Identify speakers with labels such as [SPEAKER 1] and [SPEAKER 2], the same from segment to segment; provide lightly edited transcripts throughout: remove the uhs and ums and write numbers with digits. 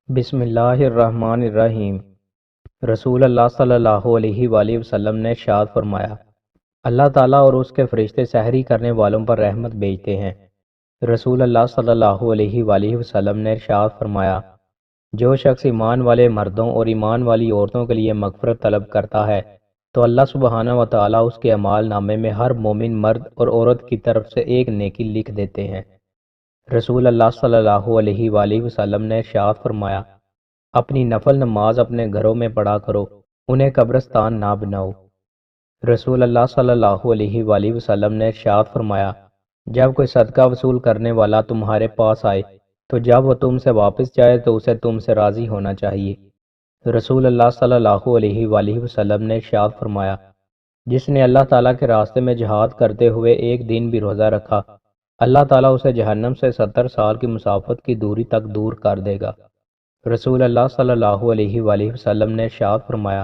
[SPEAKER 1] بسم اللہ الرحمن الرحیم۔ رسول اللہ صلی اللہ علیہ وآلہ وسلم نے ارشاد فرمایا، اللہ تعالیٰ اور اس کے فرشتے سحری کرنے والوں پر رحمت بھیجتے ہیں۔ رسول اللہ صلی اللہ علیہ وآلہ وسلم نے ارشاد فرمایا، جو شخص ایمان والے مردوں اور ایمان والی عورتوں کے لیے مغفرت طلب کرتا ہے تو اللہ سبحانہ و تعالیٰ اس کے اعمال نامے میں ہر مومن مرد اور عورت کی طرف سے ایک نیکی لکھ دیتے ہیں۔ رسول اللہ صلی اللہ علیہ وآلہ وسلم نے ارشاد فرمایا، اپنی نفل نماز اپنے گھروں میں پڑھا کرو، انہیں قبرستان نہ بناؤ۔ رسول اللہ صلی اللہ علیہ وآلہ وسلم نے ارشاد فرمایا، جب کوئی صدقہ وصول کرنے والا تمہارے پاس آئے تو جب وہ تم سے واپس جائے تو اسے تم سے راضی ہونا چاہیے۔ رسول اللہ صلی اللہ علیہ وآلہ وسلم نے ارشاد فرمایا، جس نے اللہ تعالیٰ کے راستے میں جہاد کرتے ہوئے ایک دن بھی روزہ رکھا، اللہ تعالیٰ اسے جہنم سے 70 سال کی مسافت کی دوری تک دور کر دے گا۔ رسول اللہ صلی اللہ علیہ وآلہ وسلم نے ارشاد فرمایا،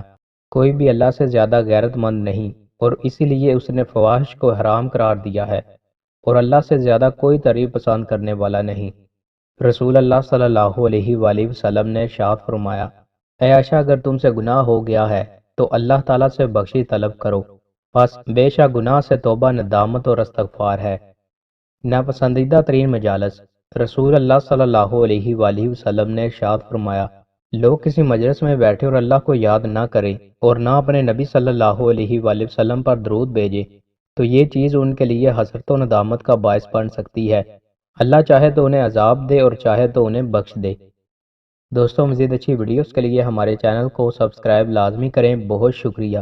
[SPEAKER 1] کوئی بھی اللہ سے زیادہ غیرت مند نہیں، اور اسی لیے اس نے فواحش کو حرام قرار دیا ہے، اور اللہ سے زیادہ کوئی تعریف پسند کرنے والا نہیں۔ رسول اللہ صلی اللہ علیہ وآلہ وسلم نے ارشاد فرمایا، اے عائشہ، اگر تم سے گناہ ہو گیا ہے تو اللہ تعالیٰ سے بخشی طلب کرو، پس بے شک گناہ سے توبہ ندامت اور استغفار ہے۔ ناپسندیدہ ترین مجالس۔ رسول اللہ صلی اللہ علیہ وآلہ وسلم نے ارشاد فرمایا، لوگ کسی مجلس میں بیٹھے اور اللہ کو یاد نہ کریں اور نہ اپنے نبی صلی اللہ علیہ وآلہ وسلم پر درود بھیجے تو یہ چیز ان کے لیے حسرت و ندامت کا باعث بن سکتی ہے۔ اللہ چاہے تو انہیں عذاب دے اور چاہے تو انہیں بخش دے۔ دوستوں، مزید اچھی ویڈیوز کے لیے ہمارے چینل کو سبسکرائب لازمی کریں۔ بہت شکریہ۔